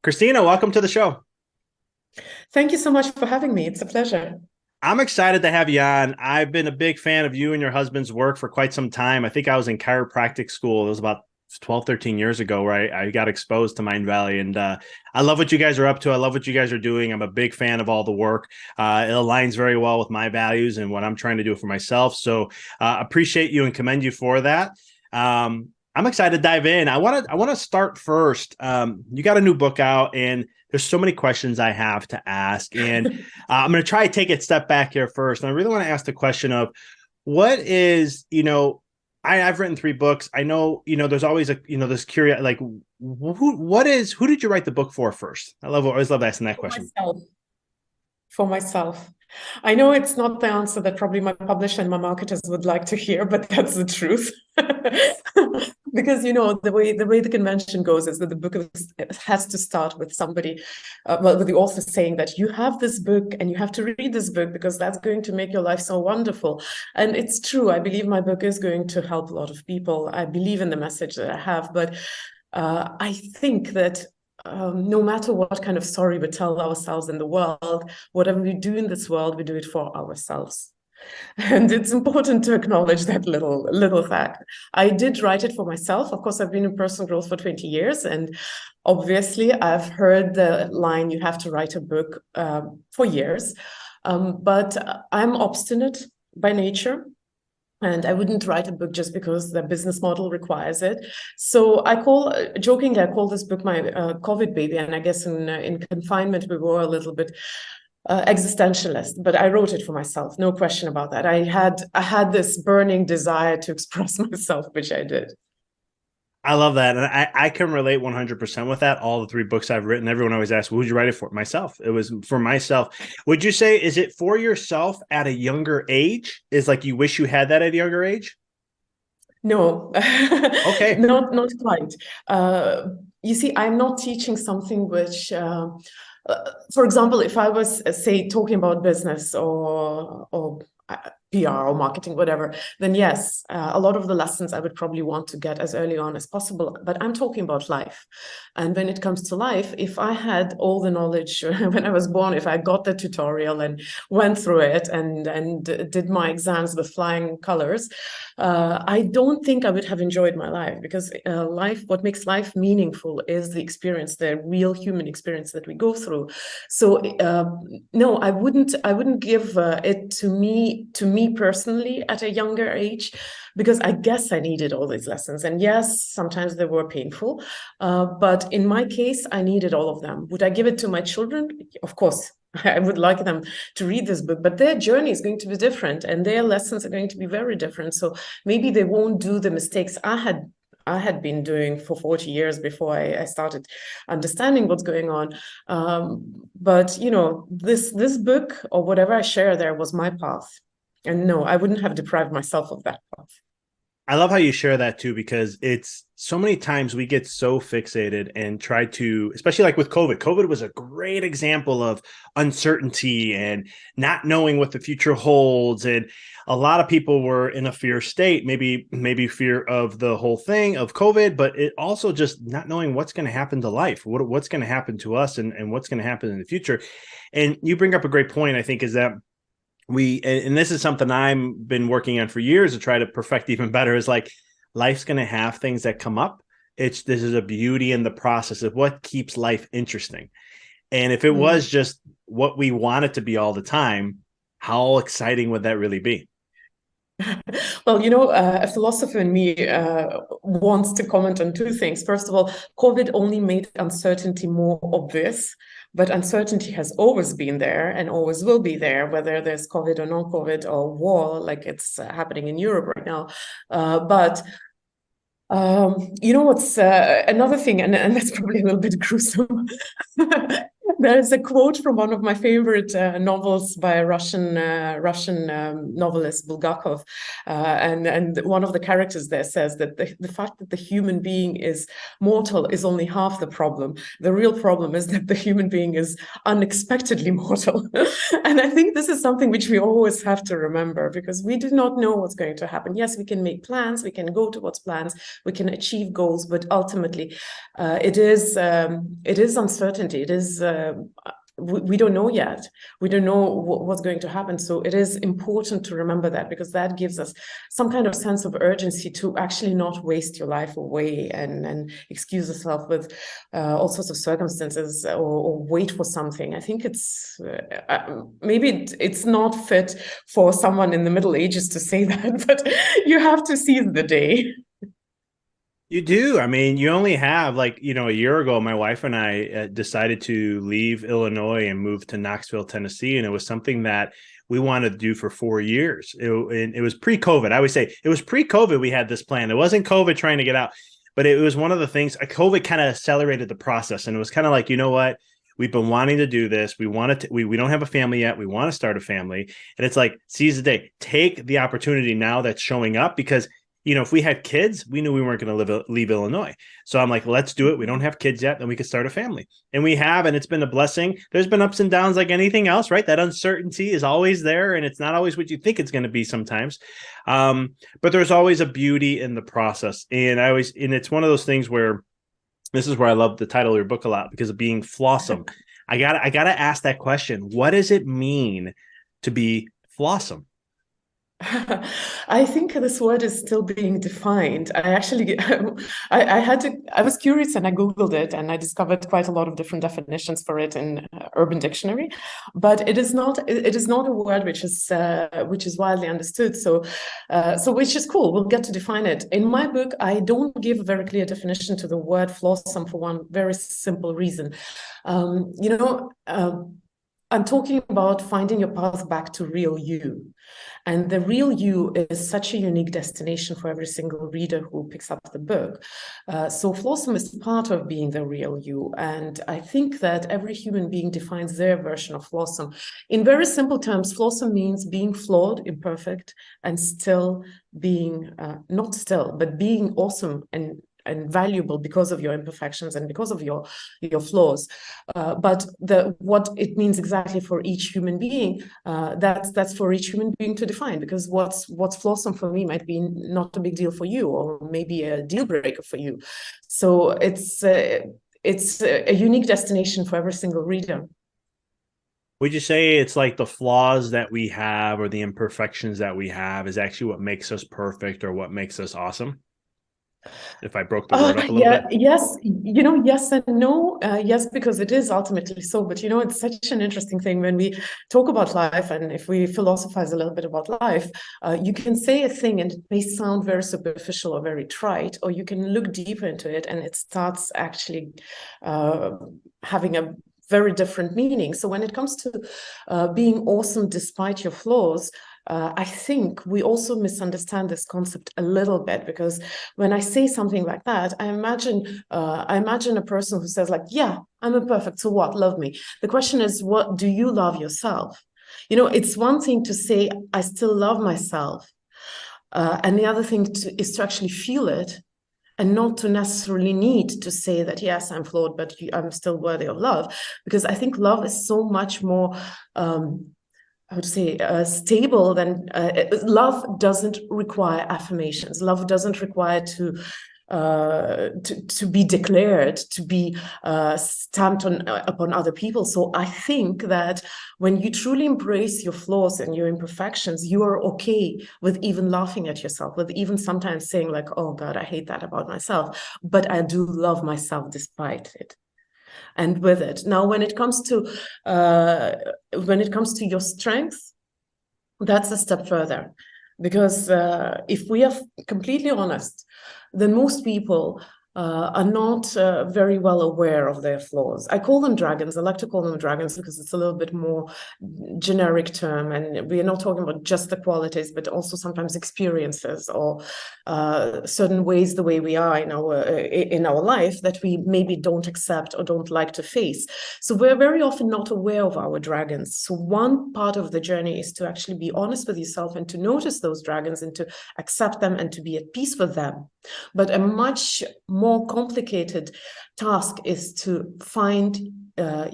Kristina, welcome to the show. Thank you so much for having me. It's a pleasure. I'm excited to have you on. I've been a big fan of you and your husband's work for quite some time. I think I was in chiropractic school. It was about 12, 13 years ago where I got exposed to Mindvalley. And I love what you guys are up to. I love what you guys are doing. I'm a big fan of all the work. It aligns very well with my values and what I'm trying to do for myself. So appreciate you and commend you for that. I'm excited to dive in. I want to start first. You got a new book out, and there's so many questions I have to ask, and I'm going to try to take a step back here first. And I really want to ask the question of what is, I've written 3 books. I know, there's always this curious, like, who did you write the book for first? Always love asking that For question. myself. For myself. I know it's not the answer that probably my publisher and my marketers would like to hear, but that's the truth. Because the way the convention goes is that the book has to start with somebody, with the author saying that you have this book and you have to read this book because that's going to make your life so wonderful. And it's true. I believe my book is going to help a lot of people. I believe in the message that I have, but I think that no matter what kind of story we tell ourselves in the world, whatever we do in this world, we do it for ourselves. And it's important to acknowledge that little fact. I did write it for myself. Of course, I've been in personal growth for 20 years. And obviously, I've heard the line, you have to write a book for years. But I'm obstinate by nature. And I wouldn't write a book just because the business model requires it. So jokingly, I call this book my COVID baby. And I guess in confinement, we were a little bit existentialist, but I wrote it for myself. No question about that. I had this burning desire to express myself, which I did. I love that. And I can relate 100% with that. All the 3 books I've written, everyone always asks, who would you write it for? Myself. It was for myself. Would you say, is it for yourself at a younger age? Is like you wish you had that at a younger age? No, Okay. not quite. You see, I'm not teaching something which, for example, if I was, say, talking about business or PR or marketing, whatever, then yes, a lot of the lessons I would probably want to get as early on as possible. But I'm talking about life. And when it comes to life, if I had all the knowledge when I was born, if I got the tutorial and went through it and did my exams with flying colors, I don't think I would have enjoyed my life, because what makes life meaningful is the experience, the real human experience that we go through. So no, I wouldn't give it to me personally at a younger age, because I guess I needed all these lessons. And yes, sometimes they were painful, but in my case, I needed all of them. Would I give it to my children? Of course. I would like them to read this book, but their journey is going to be different and their lessons are going to be very different. So maybe they won't do the mistakes I had been doing for 40 years before I started understanding what's going on. But this book or whatever I share there was my path. And no, I wouldn't have deprived myself of that path. I love how you share that too, because it's so many times we get so fixated and try to, especially like with COVID. COVID was a great example of uncertainty and not knowing what the future holds. And a lot of people were in a fear state, maybe fear of the whole thing of COVID, but it also just not knowing what's going to happen to life, what's going to happen to us and what's going to happen in the future. And you bring up a great point, I think, is that and this is something I've been working on for years to try to perfect even better, is like life's going to have things that come up. This is a beauty in the process of what keeps life interesting. And if it was just what we want it to be all the time, how exciting would that really be? Well, a philosopher in me wants to comment on 2 things. First of all, COVID only made uncertainty more obvious, but uncertainty has always been there and always will be there, whether there's COVID or non-COVID or war, like it's happening in Europe right now. But what's another thing, and that's probably a little bit gruesome. There's a quote from one of my favorite novels by a Russian novelist, Bulgakov, and one of the characters there says that the fact that the human being is mortal is only half the problem. The real problem is that the human being is unexpectedly mortal. And I think this is something which we always have to remember, because we do not know what's going to happen. Yes, we can make plans, we can go towards plans, we can achieve goals, but ultimately it is uncertainty. It is we don't know yet. We don't know what's going to happen. So it is important to remember that, because that gives us some kind of sense of urgency to actually not waste your life away and excuse yourself with all sorts of circumstances, or wait for something. I think it's maybe it's not fit for someone in the Middle Ages to say that, but you have to seize the day. You do. I mean, you only have, like, a year ago, my wife and I decided to leave Illinois and move to Knoxville, Tennessee. And it was something that we wanted to do for 4 years. It was pre-COVID. I always say it was pre-COVID we had this plan. It wasn't COVID trying to get out, but it was one of the things. COVID kind of accelerated the process. And it was kind of like, you know what? We've been wanting to do this. We wanted to, we don't have a family yet. We want to start a family. And it's like, seize the day. Take the opportunity now that's showing up, because if we had kids, we knew we weren't going to leave Illinois. So I'm like, let's do it. We don't have kids yet, then we could start a family. And we have, and it's been a blessing. There's been ups and downs like anything else, right? That uncertainty is always there, and it's not always what you think it's going to be sometimes. But there's always a beauty in the process. And it's one of those things where, this is where I love the title of your book a lot, because of being Flawesome. I gotta ask that question. What does it mean to be Flawesome? I think this word is still being defined. I actually, I was curious and I Googled it, and I discovered quite a lot of different definitions for it in Urban Dictionary, but it is not a word which is widely understood. So which is cool. We'll get to define it. In my book, I don't give a very clear definition to the word Flawesome for one very simple reason. I'm talking about finding your path back to real you. And the real you is such a unique destination for every single reader who picks up the book. So Flawesome is part of being the real you. And I think that every human being defines their version of Flawesome. In very simple terms, Flawesome means being flawed, imperfect, and still being, not still, but being awesome and valuable because of your imperfections and because of your flaws. But what it means exactly for each human being, that's for each human being to define, because what's Flawesome for me might be not a big deal for you, or maybe a deal breaker for you. So it's a unique destination for every single reader. Would you say it's like the flaws that we have, or the imperfections that we have, is actually what makes us perfect, or what makes us awesome? If I broke the word up a little bit. Yes, yes and no. Yes, because it is ultimately so. But it's such an interesting thing when we talk about life, and if we philosophize a little bit about life, you can say a thing and it may sound very superficial or very trite, or you can look deeper into it and it starts actually having a very different meaning. So when it comes to being awesome despite your flaws, I think we also misunderstand this concept a little bit, because when I say something like that, I imagine a person who says, like, yeah, I'm imperfect, so what? Love me. The question is, what do you love yourself? It's one thing to say, I still love myself. And the other thing is to actually feel it, and not to necessarily need to say that, yes, I'm flawed, but I'm still worthy of love. Because I think love is so much more I would say stable than love doesn't require affirmations. Love doesn't require to be declared, to be stamped upon other people. So I think that when you truly embrace your flaws and your imperfections, you are okay with even laughing at yourself, with even sometimes saying, like, oh God, I hate that about myself, but I do love myself despite it. And with it. Now, when it comes to your strengths, that's a step further, because if we are completely honest, then most people are not very well aware of their flaws. I call them dragons. I like to call them dragons because it's a little bit more generic term, and we are not talking about just the qualities, but also sometimes experiences or certain ways, the way we are in our life that we maybe don't accept or don't like to face. So we're very often not aware of our dragons. So one part of the journey is to actually be honest with yourself and to notice those dragons and to accept them and to be at peace with them. But a much more complicated task is to find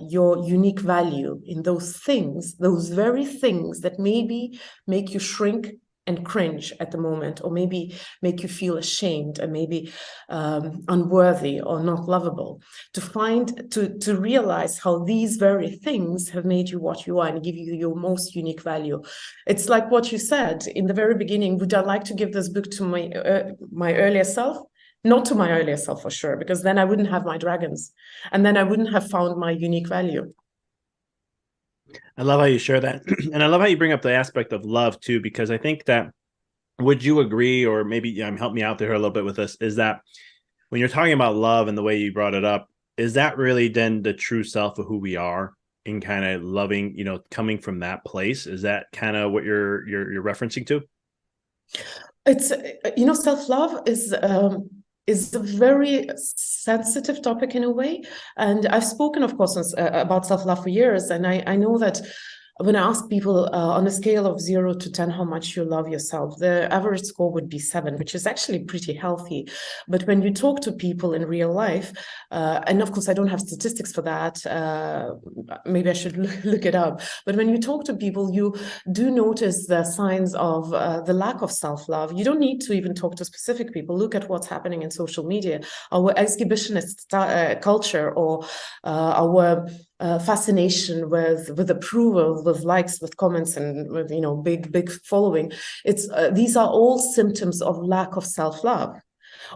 your unique value in those things, those very things that maybe make you shrink and cringe at the moment, or maybe make you feel ashamed and maybe unworthy or not lovable, to realize how these very things have made you what you are and give you your most unique value. It's like what you said in the very beginning, would I like to give this book to my earlier self? Not to my earlier self for sure, because then I wouldn't have my dragons and then I wouldn't have found my unique value. I love how you share that. And I love how you bring up the aspect of love too, because I think that, would you agree, or maybe help me out there a little bit with this, is that when you're talking about love and the way you brought it up, is that really then the true self of who we are in kind of loving, coming from that place? Is that kind of what you're referencing to? It's, self-love is a very sensitive topic in a way. And I've spoken, of course, about self-love for years. And I know that when I ask people on a scale of 0 to 10 how much you love yourself, the average score would be 7, which is actually pretty healthy. But when you talk to people in real life, and of course I don't have statistics for that, maybe I should look it up, but when you talk to people, you do notice the signs of the lack of self-love. You don't need to even talk to specific people. Look at what's happening in social media, our exhibitionist culture, or our fascination with approval, with likes, with comments, and with big following. It's these are all symptoms of lack of self-love.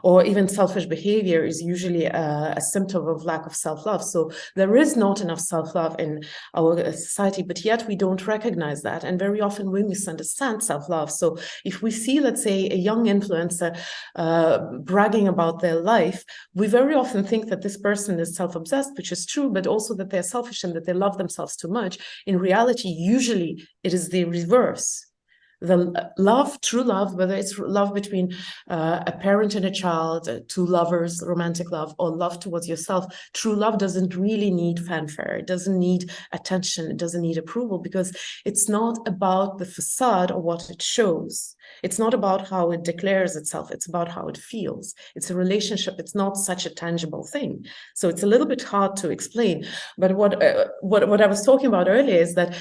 Or even selfish behavior is usually a symptom of lack of self-love. So there is not enough self-love in our society, but yet we don't recognize that. And very often we misunderstand self-love. So if we see, let's say, a young influencer bragging about their life, we very often think that this person is self-obsessed, which is true, but also that they're selfish and that they love themselves too much. In reality, usually it is the reverse. The love, true love, whether it's love between a parent and a child, two lovers, romantic love, or love towards yourself, true love doesn't really need fanfare. It doesn't need attention. It doesn't need approval, because it's not about the facade or what it shows. It's not about how it declares itself. It's about how it feels. It's a relationship. It's not such a tangible thing. So it's a little bit hard to explain. But what I was talking about earlier is that,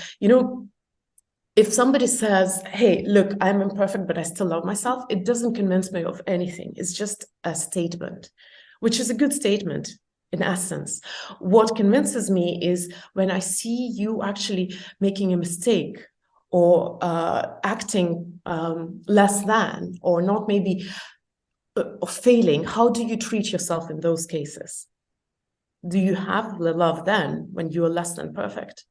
if somebody says, hey, look, I'm imperfect, but I still love myself, it doesn't convince me of anything. It's just a statement, which is a good statement in essence. What convinces me is when I see you actually making a mistake or acting less than, or not maybe or failing. How do you treat yourself in those cases? Do you have the love then when you are less than perfect?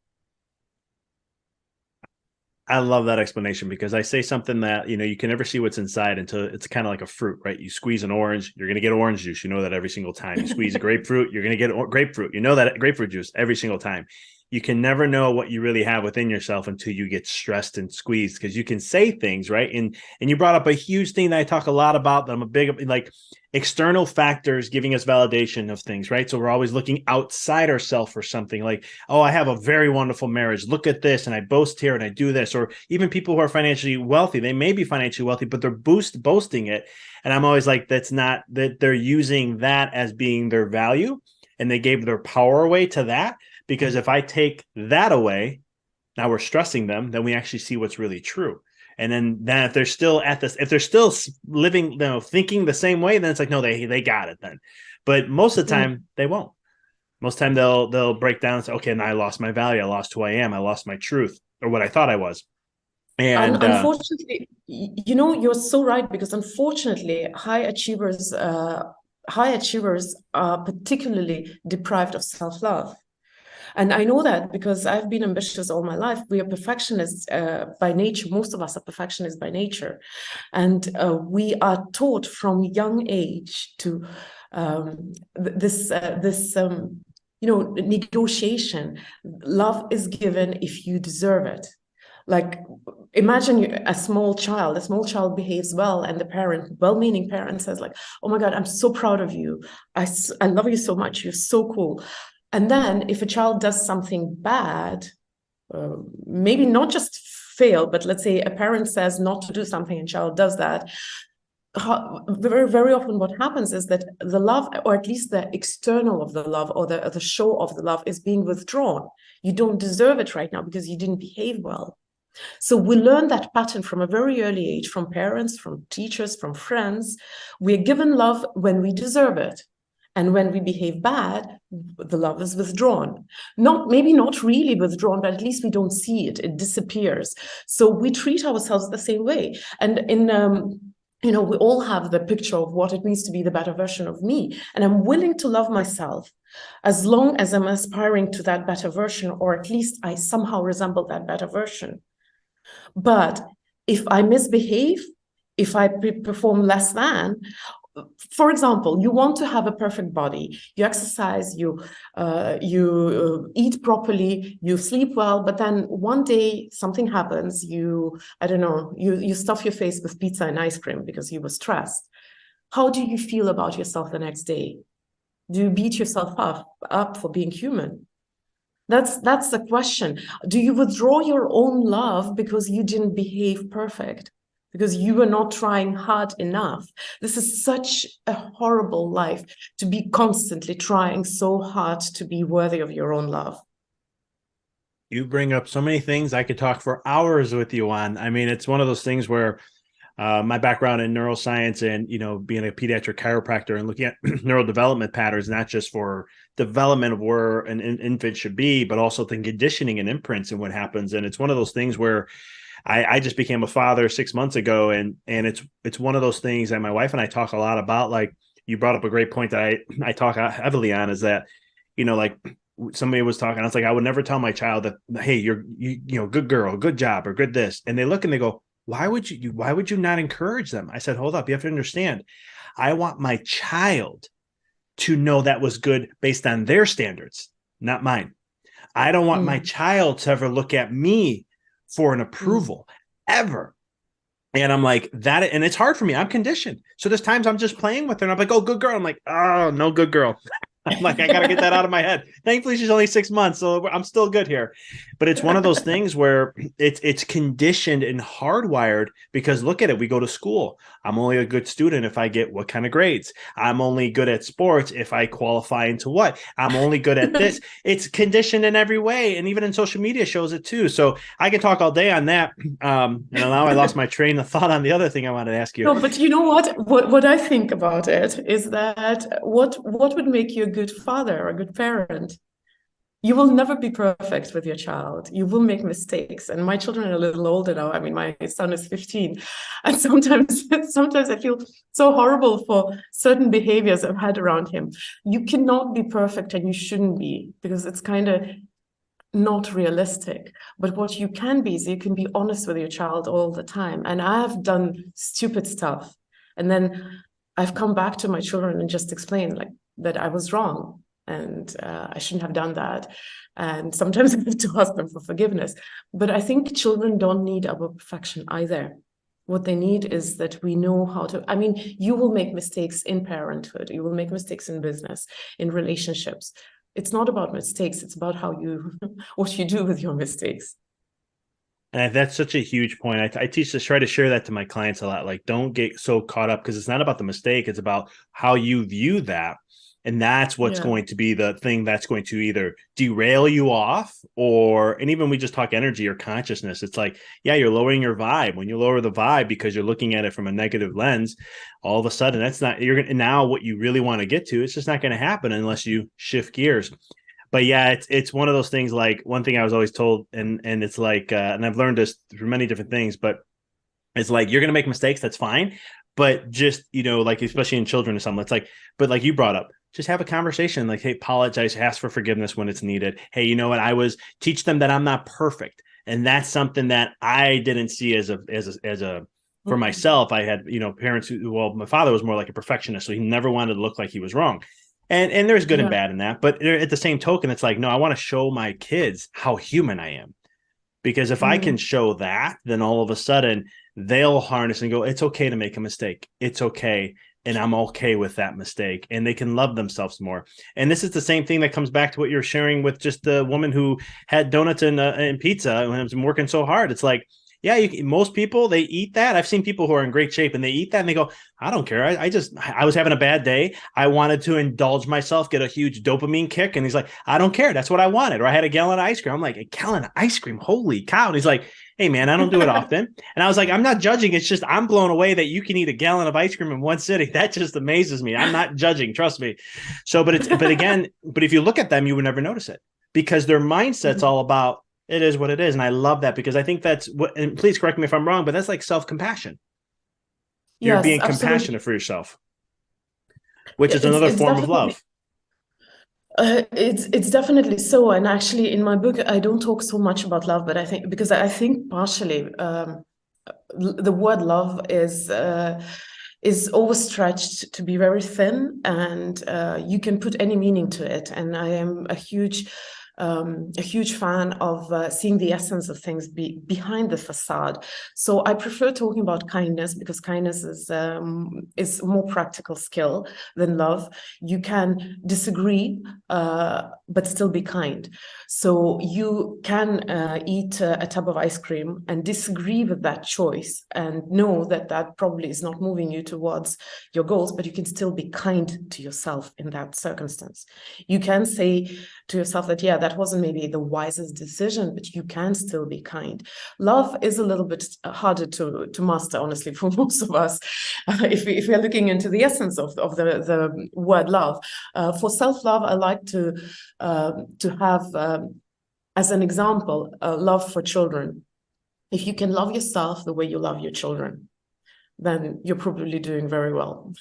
I love that explanation, because I say something that, you can never see what's inside until it's kind of like a fruit, right? You squeeze an orange, you're going to get orange juice. You know that every single time. You squeeze a grapefruit, you're going to get grapefruit. You know that grapefruit juice every single time. You can never know what you really have within yourself until you get stressed and squeezed, because you can say things, right? And you brought up a huge thing that I talk a lot about, that I'm a big, like, external factors giving us validation of things, right? So we're always looking outside ourselves for something, like, oh, I have a very wonderful marriage. Look at this. And I boast here and I do this. Or even people who are financially wealthy, they may be financially wealthy, but they're boasting it. And I'm always like, that's not, that they're using that as being their value, and they gave their power away to that. Because if I take that away, now we're stressing them, then we actually see what's really true. And then if they're still at this, if they're still living, thinking the same way, then it's like, no, they got it then. But most of the time they won't. Most of the time they'll break down and say, okay, now I lost my value. I lost who I am. I lost my truth, or what I thought I was. And unfortunately, you're so right, because unfortunately, high achievers are particularly deprived of self-love. And I know that because I've been ambitious all my life. We are perfectionists by nature. Most of us are perfectionists by nature. And we are taught from young age to negotiation. Love is given if you deserve it. Like, imagine a small child behaves well, and the parent, well-meaning parent, says like, oh my God, I'm so proud of you. I love you so much. You're so cool. And then if a child does something bad, maybe not just fail, but let's say a parent says not to do something and child does that, very, very often what happens is that the love, or at least the external of the love, or the show of the love, is being withdrawn. You don't deserve it right now because you didn't behave well. So we learn that pattern from a very early age, from parents, from teachers, from friends. We're given love when we deserve it. And when we behave bad, the love is withdrawn. Maybe not really withdrawn, but at least we don't see it. It disappears. So we treat ourselves the same way. And we all have the picture of what it means to be the better version of me. And I'm willing to love myself as long as I'm aspiring to that better version, or at least I somehow resemble that better version. But if I misbehave, if I perform less than, for example, you want to have a perfect body, you exercise, you eat properly, you sleep well, but then one day something happens, you stuff your face with pizza and ice cream because you were stressed. How do you feel about yourself the next day? Do you beat yourself up for being human? That's the question. Do you withdraw your own love because you didn't behave perfect? Because you were not trying hard enough? This is such a horrible life, to be constantly trying so hard to be worthy of your own love. You bring up so many things I could talk for hours with you on. I mean, it's one of those things where my background in neuroscience and, being a pediatric chiropractor and looking at neurodevelopment patterns, not just for development of where an infant should be, but also the conditioning and imprints and what happens. And it's one of those things where I just became a father 6 months ago. And it's one of those things that my wife and I talk a lot about. Like, you brought up a great point that I talk heavily on, is that, like somebody was talking, I was like, I would never tell my child that, hey, you're good girl, good job, or good this. And they look and they go, why would you not encourage them? I said, hold up, you have to understand. I want my child to know that was good based on their standards, not mine. I don't want my child to ever look at me for an approval ever. And I'm like that. And it's hard for me. I'm conditioned. So there's times I'm just playing with her and I'm like, oh, good girl. I'm like, oh, no, good girl. I'm like, I got to get that out of my head. Thankfully, she's only 6 months, so I'm still good here. But it's one of those things where it's conditioned and hardwired, because look at it. We go to school. I'm only a good student if I get what kind of grades. I'm only good at sports if I qualify into what. I'm only good at this. It's conditioned in every way. And even in social media shows it too. So I can talk all day on that. And now I lost my train of thought on the other thing I wanted to ask you. No, but you know what I think about it is that what would make you a good father or a good parent? You will never be perfect with your child. You will make mistakes. And my children are a little older now. I mean, my son is 15. And sometimes I feel so horrible for certain behaviors I've had around him. You cannot be perfect, and you shouldn't be, because it's kind of not realistic. But what you can be is you can be honest with your child all the time. And I have done stupid stuff. And then I've come back to my children and just explained like that I was wrong. And I shouldn't have done that. And sometimes I have to ask them for forgiveness. But I think children don't need our perfection either. What they need is that we know how to, I mean, you will make mistakes in parenthood. You will make mistakes in business, in relationships. It's not about mistakes. It's about what you do with your mistakes. And that's such a huge point. I try to share that to my clients a lot. Like, don't get so caught up, because it's not about the mistake. It's about how you view that. And that's what's going to be the thing that's going to either derail you off, and even we just talk energy or consciousness. It's like, yeah, you're lowering your vibe. When you lower the vibe because you're looking at it from a negative lens, all of a sudden now what you really want to get to, it's just not going to happen unless you shift gears. But yeah, it's one of those things. Like, one thing I was always told, and it's like, and I've learned this through many different things, but it's like, you're going to make mistakes. That's fine. But just, like, especially in children or something, it's like, but like you brought up, just have a conversation. Like, hey, apologize, ask for forgiveness when it's needed. Hey, you know what? teach them that I'm not perfect. And that's something that I didn't see as a For myself, I had, parents who, well, my father was more like a perfectionist, so he never wanted to look like he was wrong. And there's good and bad in that. But at the same token, it's like, no, I want to show my kids how human I am. Because if I can show that, then all of a sudden they'll harness and go, it's okay to make a mistake. It's okay. And I'm okay with that mistake. And they can love themselves more. And this is the same thing that comes back to what you're sharing with just the woman who had donuts and pizza and was working so hard. It's like, yeah, most people, they eat that. I've seen people who are in great shape and they eat that and they go, I don't care. I was having a bad day. I wanted to indulge myself, get a huge dopamine kick. And he's like, I don't care. That's what I wanted. Or I had a gallon of ice cream. I'm like, a gallon of ice cream? Holy cow. And he's like, hey, man, I don't do it often. And I was like, I'm not judging. It's just I'm blown away that you can eat a gallon of ice cream in one sitting. That just amazes me. I'm not judging. Trust me. So, but if you look at them, you would never notice it because their mindset's all about, it is what it is. And I love that because I think that's what, and please correct me if I'm wrong, but that's like self-compassion. You're being compassionate for yourself, which is another form of love. It's definitely so. And actually in my book, I don't talk so much about love, but I think partially the word love is overstretched to be very thin, and you can put any meaning to it. And I am a huge fan of seeing the essence of things behind the facade. So I prefer talking about kindness because kindness is a more practical skill than love. You can disagree, but still be kind. So you can eat a tub of ice cream and disagree with that choice and know that that probably is not moving you towards your goals, but you can still be kind to yourself in that circumstance. You can say to yourself that, yeah, that wasn't maybe the wisest decision, but you can still be kind. Love is a little bit harder to master, honestly, for most of us, if we are looking into the essence of the word love. For self-love, I like to have, as an example, love for children. If you can love yourself the way you love your children, then you're probably doing very well.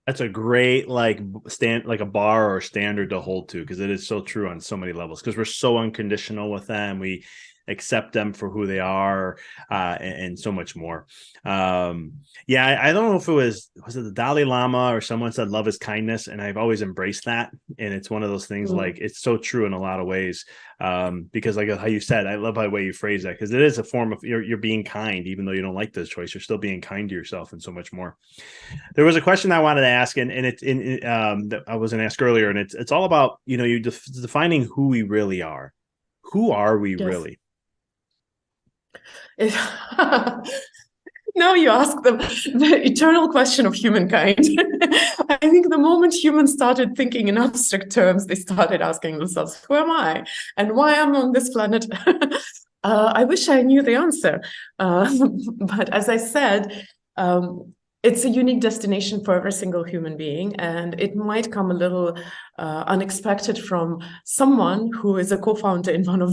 That's a great like a bar or standard to hold to, because it is so true on so many levels, because we're so unconditional with them. We accept them for who they are, and so much more. I don't know if was it the Dalai Lama or someone said love is kindness, and I've always embraced that. And it's one of those things, like, it's so true in a lot of ways, because like how you said, I love the way you phrase that, because it is a form of you're being kind, even though you don't like this choice, you're still being kind to yourself and so much more. There was a question I wanted to ask, and it's that I wasn't asked earlier, and it's all about, you defining who we really are. Who are we really? Now you ask the eternal question of humankind. I think the moment humans started thinking in abstract terms, they started asking themselves, who am I? And why am I on this planet? I wish I knew the answer. But as I said, it's a unique destination for every single human being, and it might come a little unexpected from someone who is a co-founder in one of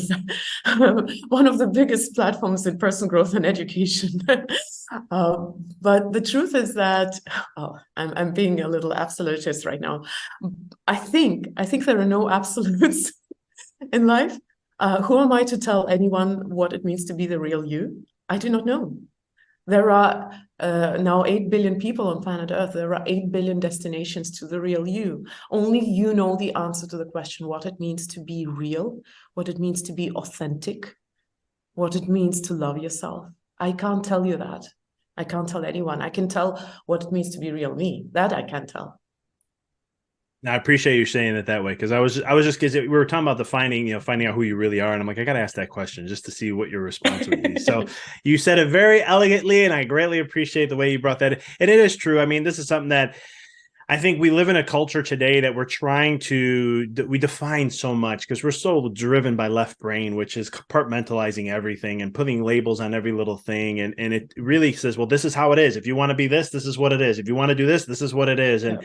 the biggest platforms in personal growth and education. But the truth is that I'm being a little absolutist right now. I think there are no absolutes in life. Who am I to tell anyone what it means to be the real you? I do not know. There are now 8 billion people on planet Earth. There are 8 billion destinations to the real you. Only you know the answer to the question, what it means to be real, what it means to be authentic, what it means to love yourself. I can't tell you that. I can't tell anyone. I can tell what it means to be real me. That I can tell. I appreciate you saying it that way, because I was just, because we were talking about finding out who you really are, and I'm like, I got to ask that question just to see what your response would be. So you said it very elegantly, and I greatly appreciate the way you brought that in. And it is true. I mean, this is something that I think we live in a culture today that we define so much, because we're so driven by left brain, which is compartmentalizing everything and putting labels on every little thing. And it really says, well, this is how it is. If you want to be this is what it is. If you want to do this is what it is. And,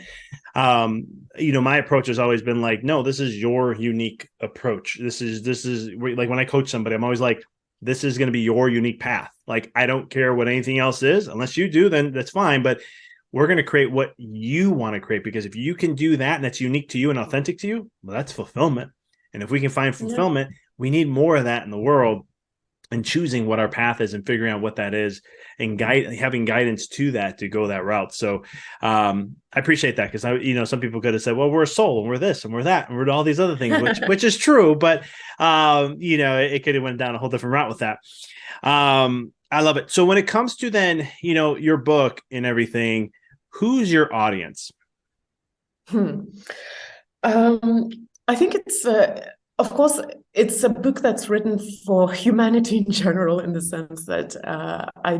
my approach has always been like, no, this is your unique approach. This is like when I coach somebody, I'm always like, this is going to be your unique path. Like, I don't care what anything else is. Unless you do, then that's fine. But we're going to create what you want to create, because if you can do that and that's unique to you and authentic to you, well, that's fulfillment. And if we can find fulfillment, we need more of that in the world. and choosing what our path is and figuring out what that is and having guidance to that, to go that route. So I appreciate that, because some people could have said, well, we're a soul and we're this and we're that and we're all these other things, which is true, but it could have went down a whole different route with that. I love it. So when it comes to then, your book and everything, who's your audience? I think it's, of course, it's a book that's written for humanity in general, in the sense that I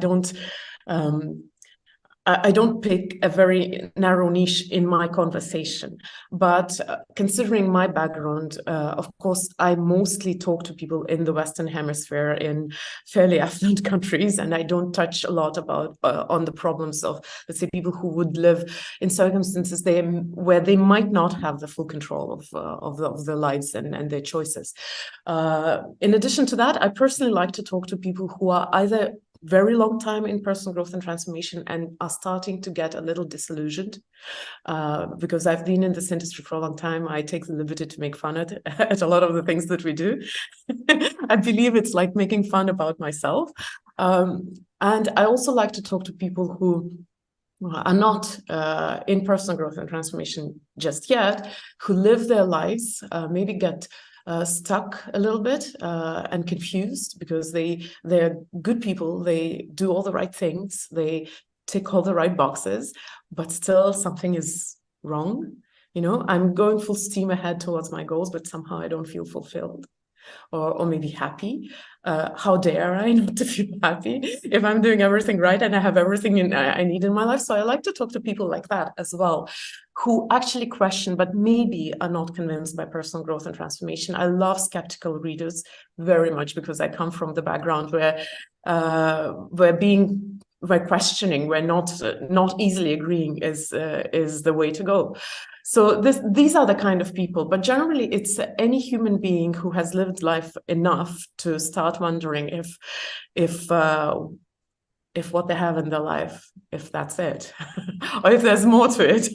don't pick a very narrow niche in my conversation, but considering my background, of course, I mostly talk to people in the Western Hemisphere in fairly affluent countries, and I don't touch a lot about on the problems of, let's say, people who would live in circumstances where they might not have the full control of their lives and their choices. In addition to that, I personally like to talk to people who are either very long time in personal growth and transformation and are starting to get a little disillusioned, because I've been in this industry for a long time. I take the liberty to make fun at a lot of the things that we do. I believe it's like making fun about myself. And I also like to talk to people who are not in personal growth and transformation just yet, who live their lives, maybe get stuck a little bit and confused, because they're good people, they do all the right things, they tick all the right boxes, but still something is wrong. I'm going full steam ahead towards my goals, but somehow I don't feel fulfilled or maybe happy. How dare I not to feel happy if I'm doing everything right and I have everything I need in my life? So I like to talk to people like that as well, who actually question, but maybe are not convinced by personal growth and transformation. I love skeptical readers very much, because I come from the background where questioning, where not easily agreeing is the way to go. So these are the kind of people, but generally it's any human being who has lived life enough to start wondering if what they have in their life, if that's it, or if there's more to it.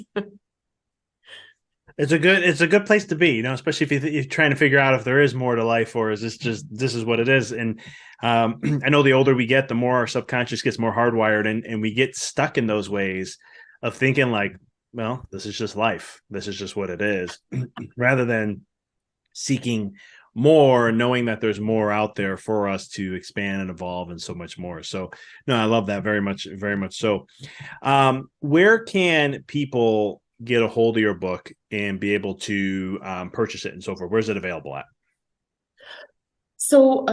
It's a good place to be, especially if you're trying to figure out if there is more to life, or is this is what it is. And I know the older we get, the more our subconscious gets more hardwired, and we get stuck in those ways of thinking like, well, this is just life. This is just what it is, rather than seeking more, knowing that there's more out there for us to expand and evolve and so much more. So no, I love that very much, very much. So where can people get a hold of your book and be able to purchase it and so forth? Where's it available at? So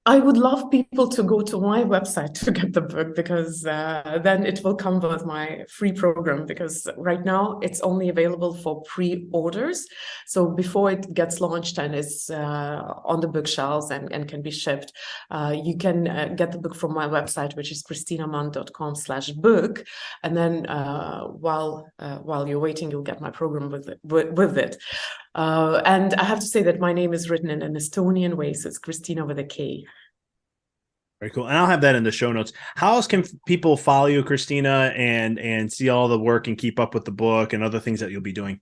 I would love people to go to my website to get the book, because then it will come with my free program, because right now it's only available for pre-orders. So before it gets launched and is on the bookshelves and can be shipped, you can get the book from my website, which is kristinamand.com/book. And then while you're waiting, you'll get my program with it. And I have to say that my name is written in an Estonian way, so it's Kristina with a K. Very cool. And I'll have that in the show notes. How else can people follow you, Kristina, and see all the work and keep up with the book and other things that you'll be doing?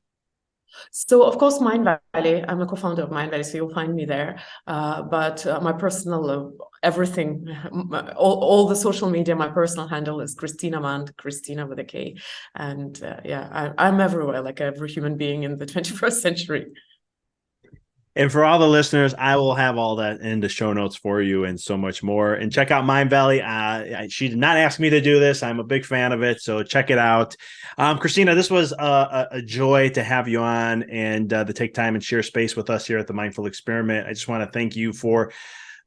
So, of course, Mindvalley. I'm a co-founder of Mindvalley, so you'll find me there. But my personal, everything, all the social media, my personal handle is Kristina Mand, Kristina with a K. And I'm everywhere, like every human being in the 21st century. And for all the listeners, I will have all that in the show notes for you and so much more. And check out Mindvalley. She did not ask me to do this. I'm a big fan of it, so check it out. Kristina, this was a joy to have you on and to take time and share space with us here at the Mindful Experiment. I just want to thank you for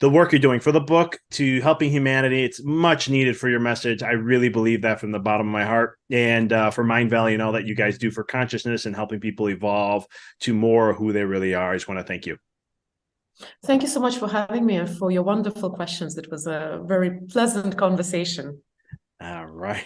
the work you're doing, for the book, to helping humanity. It's much needed for your message. I really believe that from the bottom of my heart. And for Mindvalley and all that you guys do for consciousness and helping people evolve to more who they really are. I just want to thank you. Thank you so much for having me and for your wonderful questions. It was a very pleasant conversation. All right.